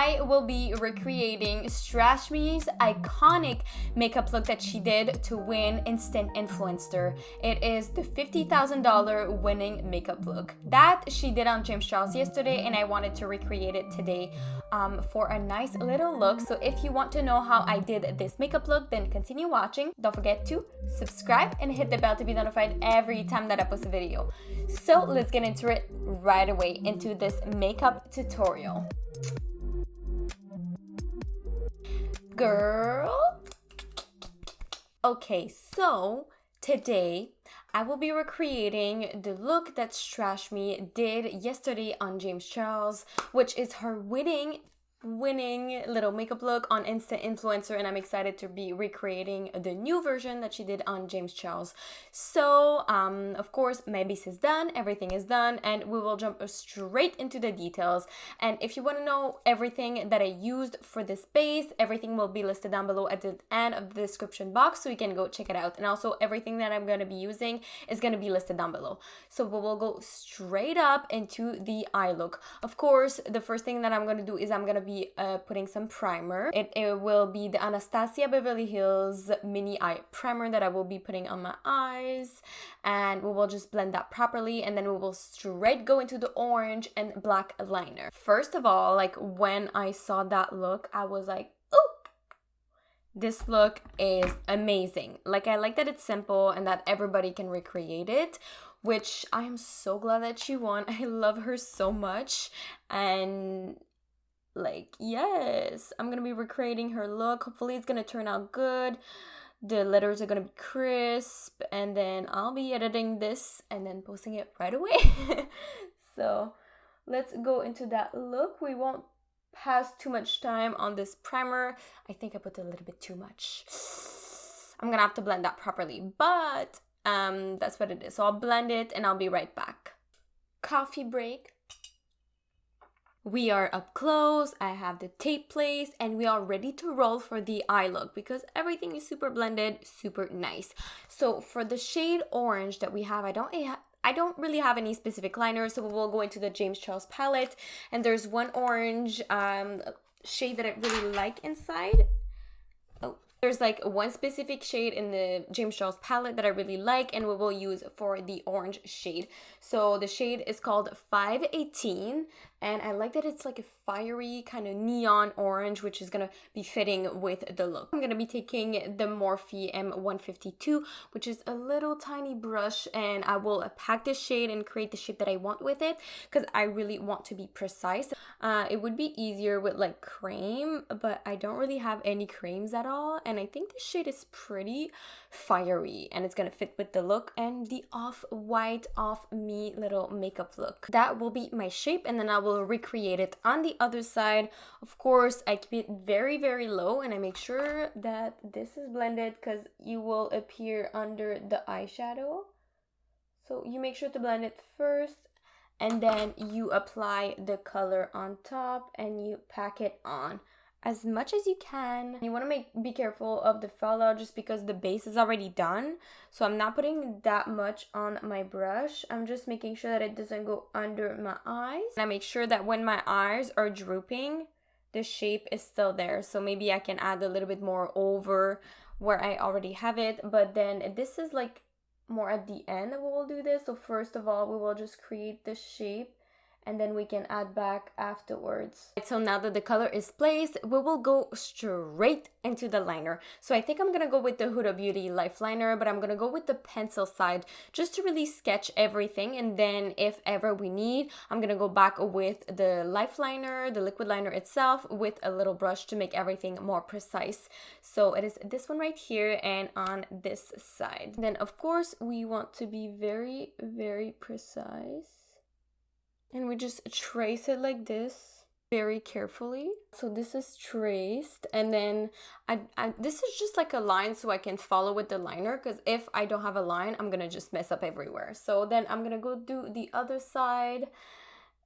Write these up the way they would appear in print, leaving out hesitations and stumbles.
I will be recreating Strashme's iconic makeup look that she did to win Instant Influencer. It is the $50,000 winning makeup look that she did on James Charles yesterday, and I wanted to recreate it today for a nice little look. So if you want to know how I did this makeup look, then continue watching. Don't forget to subscribe and hit the bell to be notified every time that I post a video. So let's get into it right away, into this makeup tutorial. Girl. Okay, so today I will be recreating the look that Strashme did yesterday on James Charles, which is her winning little makeup look on Instant Influencer, and I'm excited to be recreating the new version that she did on James Charles. So of course my base is done, everything is done, and we will jump straight into the details. And if you want to know everything that I used for this base, everything will be listed down below at the end of the description box, so you can go check it out. And also everything that I'm going to be using is going to be listed down below. So we will go straight up into the eye look. Of course, the first thing that I'm going to do is I'm going to be putting some primer. It will be the Anastasia Beverly Hills mini eye primer that I will be putting on my eyes, and we will just blend that properly, and then we will straight go into the orange and black liner. First of all, like when I saw that look, I was like, oh, this look is amazing. Like, I like that it's simple and that everybody can recreate it, which I am so glad that she won. I love her so much, and like, yes, I'm gonna be recreating her look. Hopefully it's gonna turn out good. The letters are gonna be crisp, and then I'll be editing this and then posting it right away. So let's go into that look. We won't pass too much time on this primer. I think I put a little bit too much. I'm gonna have to blend that properly, but that's what it is. So I'll blend it and I'll be right back. Coffee break. We are up close, I have the tape placed, and we are ready to roll for the eye look because everything is super blended, super nice. So for the shade orange that we have, I don't really have any specific liner, so we'll go into the James Charles palette, and there's one orange shade that I really like inside. There's like one specific shade in the James Charles palette that I really like, and we will use for the orange shade. So the shade is called 518, and I like that it's like a fiery kind of neon orange, which is gonna be fitting with the look. I'm gonna be taking the Morphe M152, which is a little tiny brush, and I will pack this shade and create the shape that I want with it because I really want to be precise. It would be easier with like cream, but I don't really have any creams at all, and I think this shade is pretty fiery and it's gonna fit with the look and the off-white, off-me little makeup look. That will be my shape, and then I will recreate it on the other side. Of course, I keep it very, very low, and I make sure that this is blended because you will appear under the eyeshadow. So you make sure to blend it first, and then you apply the color on top and you pack it on as much as you can. You want to be careful of the fallout just because the base is already done, so I'm not putting that much on my brush. I'm just making sure that it doesn't go under my eyes, and I make sure that when my eyes are drooping, the shape is still there. So maybe I can add a little bit more over where I already have it, but then this is like more at the end that we will do this. So first of all, we will just create the shape, and then we can add back afterwards. So now that the color is placed, we will go straight into the liner. So I think I'm gonna go with the Huda Beauty Life Liner, but I'm gonna go with the pencil side just to really sketch everything, and then if ever we need, I'm gonna go back with the Life Liner, the liquid liner itself, with a little brush to make everything more precise. So it is this one right here and on this side. Then of course we want to be very, very precise. And we just trace it like this very carefully. So this is traced, and then this is just like a line so I can follow with the liner, because if I don't have a line, I'm gonna just mess up everywhere. So then I'm gonna go do the other side,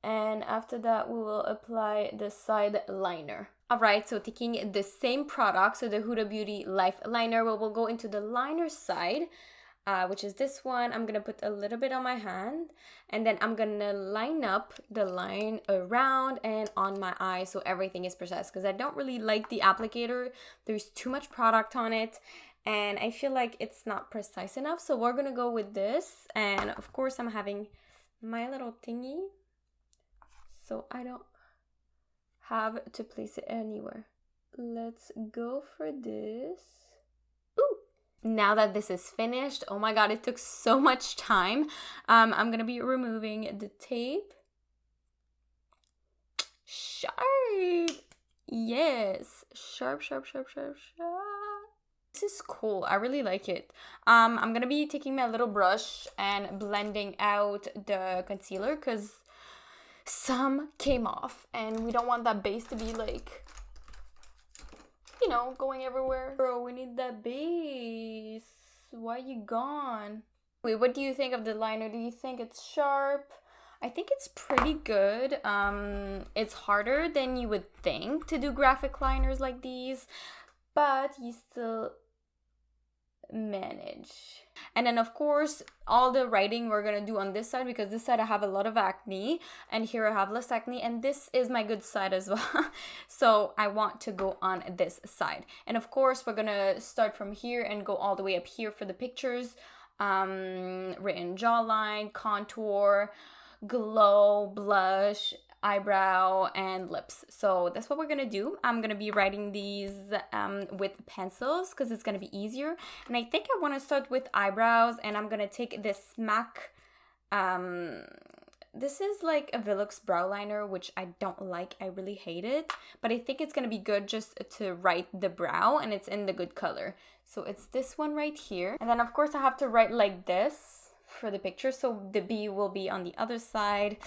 and after that we will apply the side liner. Alright, so taking the same product, so the Huda Beauty Life Liner, we will go into the liner side. which is this one. I'm gonna put a little bit on my hand, and then I'm gonna line up the line around and on my eye so everything is precise, because I don't really like the applicator. There's too much product on it and I feel like it's not precise enough. So we're gonna go with this, and of course I'm having my little thingy so I don't have to place it anywhere. Let's go for this. Ooh! Now that this is finished, oh my god, it took so much time. I'm gonna be removing the tape. Sharp! Yes! Sharp, sharp, sharp, sharp, sharp. This is cool. I really like it. I'm gonna be taking my little brush and blending out the concealer because some came off and we don't want that base to be like, you know, going everywhere. Bro, we need that base. Why are you gone? Wait, what do you think of the liner? Do you think it's sharp? I think it's pretty good. It's harder than you would think to do graphic liners like these, but you still manage. And then of course all the writing we're gonna do on this side, because this side I have a lot of acne and here I have less acne, and this is my good side as well. So I want to go on this side, and of course we're gonna start from here and go all the way up here for the pictures. Written jawline, contour, glow, blush, eyebrow, and lips. So that's what we're gonna do. I'm gonna be writing these with pencils because it's gonna be easier, and I think I want to start with eyebrows, and I'm gonna take this MAC this is like a Velux brow liner, which I don't like. I really hate it, but I think it's gonna be good just to write the brow, and it's in the good color. So it's this one right here, and then of course I have to write like this for the picture, so the B will be on the other side,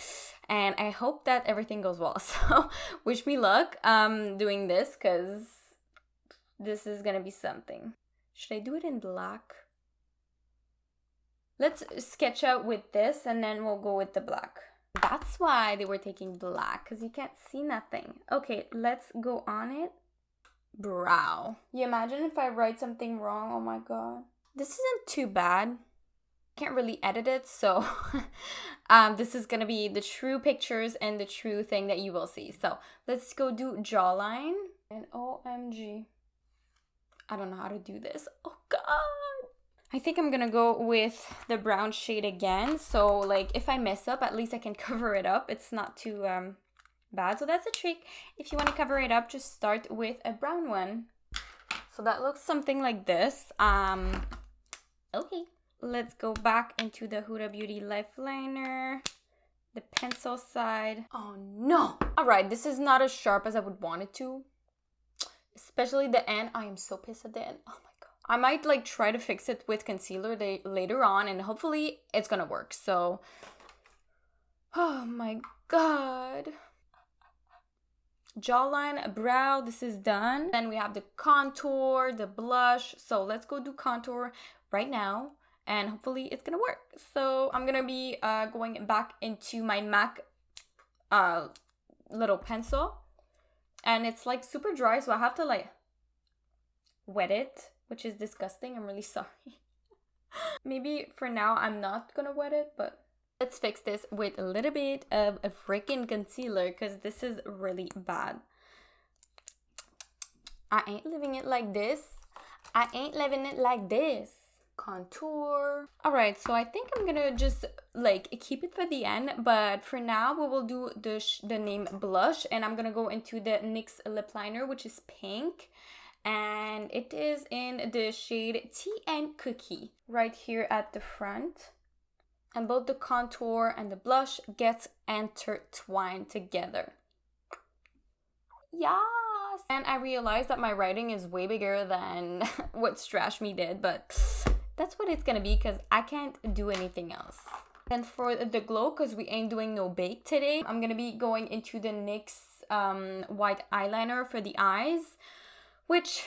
and I hope that everything goes well. So wish me luck doing this, because this is gonna be something. Should I do it in black? Let's sketch out with this and then we'll go with the black. That's why they were taking black, because you can't see nothing. Okay, let's go on it. Brow. You imagine if I write something wrong? Oh my god. This isn't too bad. Can't really edit it, so this is gonna be the true pictures and the true thing that you will see. So let's go do jawline. And OMG, I don't know how to do this. Oh god. I think I'm gonna go with the brown shade again, so like if I mess up, at least I can cover it up. It's not too bad. So that's a trick. If you want to cover it up, just start with a brown one. So that looks something like this. Okay. Let's go back into the Huda Beauty Life Liner, the pencil side. Oh no! Alright, this is not as sharp as I would want it to. Especially the end. I am so pissed at the end. Oh my god. I might like try to fix it with concealer later on, and hopefully it's gonna work. So, oh my god. Jawline, brow, this is done. Then we have the contour, the blush. So let's go do contour right now, and hopefully it's gonna work. So I'm gonna be going back into my MAC little pencil, and it's like super dry, so I have to like wet it, which is disgusting. I'm really sorry. Maybe for now I'm not gonna wet it, but let's fix this with a little bit of a freaking concealer, because this is really bad. I ain't living it like this. I ain't living it like this. Contour. Alright, so I think I'm gonna just like keep it for the end, but for now we will do the name blush, and I'm gonna go into the NYX lip liner, which is pink, and it is in the shade Tea and Cookie right here at the front, and both the contour and the blush gets intertwined together. Yes! And I realized that my writing is way bigger than what Strashme did, but that's what it's gonna be because I can't do anything else. And for the glow, because we ain't doing no bake today, I'm gonna be going into the NYX white eyeliner for the eyes, which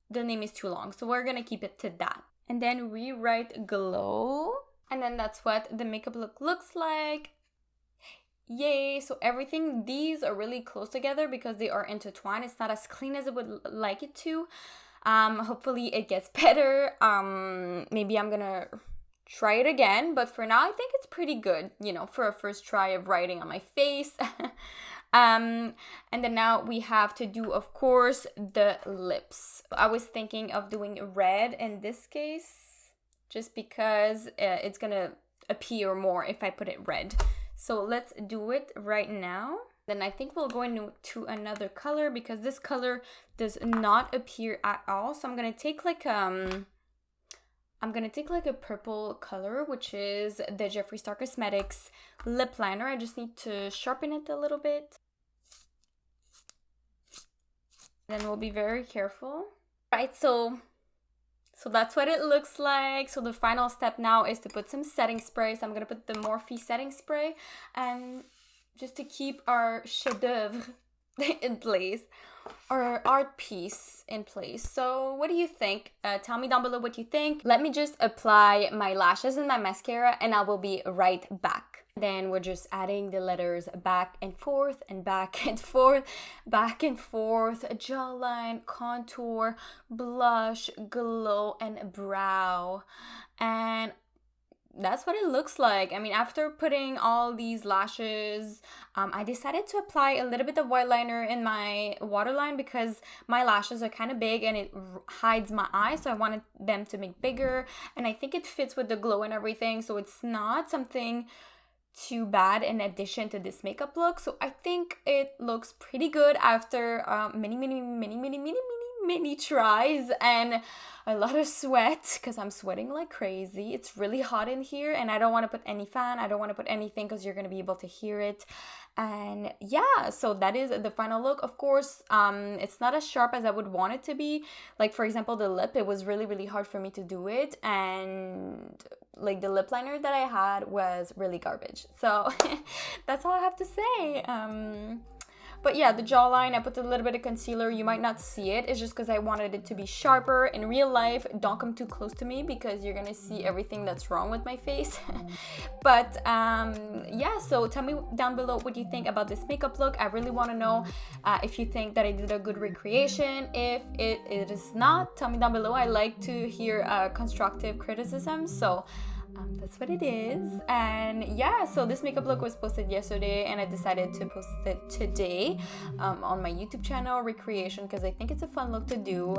the name is too long, so we're gonna keep it to that. And then rewrite glow, and then that's what the makeup look looks like. Yay! So everything, these are really close together because they are intertwined. It's not as clean as I would like it to. Hopefully it gets better. Maybe I'm gonna try it again, but for now I think it's pretty good, you know, for a first try of writing on my face. And then now we have to do, of course, the lips. I was thinking of doing red in this case, just because it's gonna appear more if I put it red. So let's do it right now. Then I think we'll go into another color because this color does not appear at all. So I'm gonna take like a purple color, which is the Jeffree Star Cosmetics lip liner. I just need to sharpen it a little bit. Then we'll be very careful. Right, so that's what it looks like. So the final step now is to put some setting spray. So I'm gonna put the Morphe setting spray, and just to keep our chef-d'oeuvre in place, or art piece in place. So what do you think? Tell me down below what you think. Let me just apply my lashes and my mascara, and I will be right back. Then we're just adding the letters back and forth and back and forth, back and forth. Jawline, contour, blush, glow, and brow. And that's what it looks like. I mean, after putting all these lashes, I decided to apply a little bit of white liner in my waterline because my lashes are kind of big and it hides my eyes, so I wanted them to make bigger, and I think it fits with the glow and everything, so it's not something too bad in addition to this makeup look. So I think it looks pretty good after many tries and a lot of sweat, because I'm sweating like crazy. It's really hot in here, and I don't want to put any fan, I don't want to put anything because you're going to be able to hear it. And yeah, so that is the final look. Of course, it's not as sharp as I would want it to be. Like, for example, the lip, it was really hard for me to do it, and like the lip liner that I had was really garbage. So that's all I have to say. But yeah, the jawline, I put a little bit of concealer. You might not see it. It's just because I wanted it to be sharper. In real life, don't come too close to me because you're gonna see everything that's wrong with my face. But yeah, so tell me down below what you think about this makeup look. I really want to know if you think that I did a good recreation. If it is not, tell me down below. I like to hear constructive criticism. So that's what it is. And yeah, so this makeup look was posted yesterday, and I decided to post it today on my YouTube channel, recreation, because I think it's a fun look to do.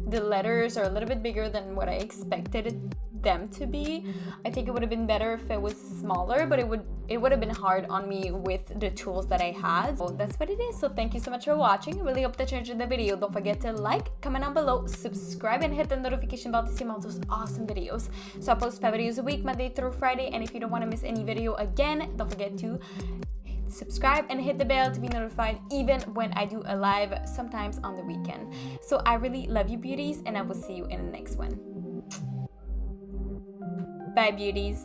The letters are a little bit bigger than what I expected them to be. I think it would have been better if it was smaller, but it would have been hard on me with the tools that I had. So that's what it is. So thank you so much for watching. I really hope that you enjoyed the video. Don't forget to like, comment down below, subscribe, and hit the notification bell to see more of those awesome videos. So I post 5 videos a week, Monday through Friday, and if you don't want to miss any video again, don't forget to subscribe and hit the bell to be notified even when I do a live, sometimes on the weekend. So I really love you, beauties, and I will see you in the next one. Bye, beauties.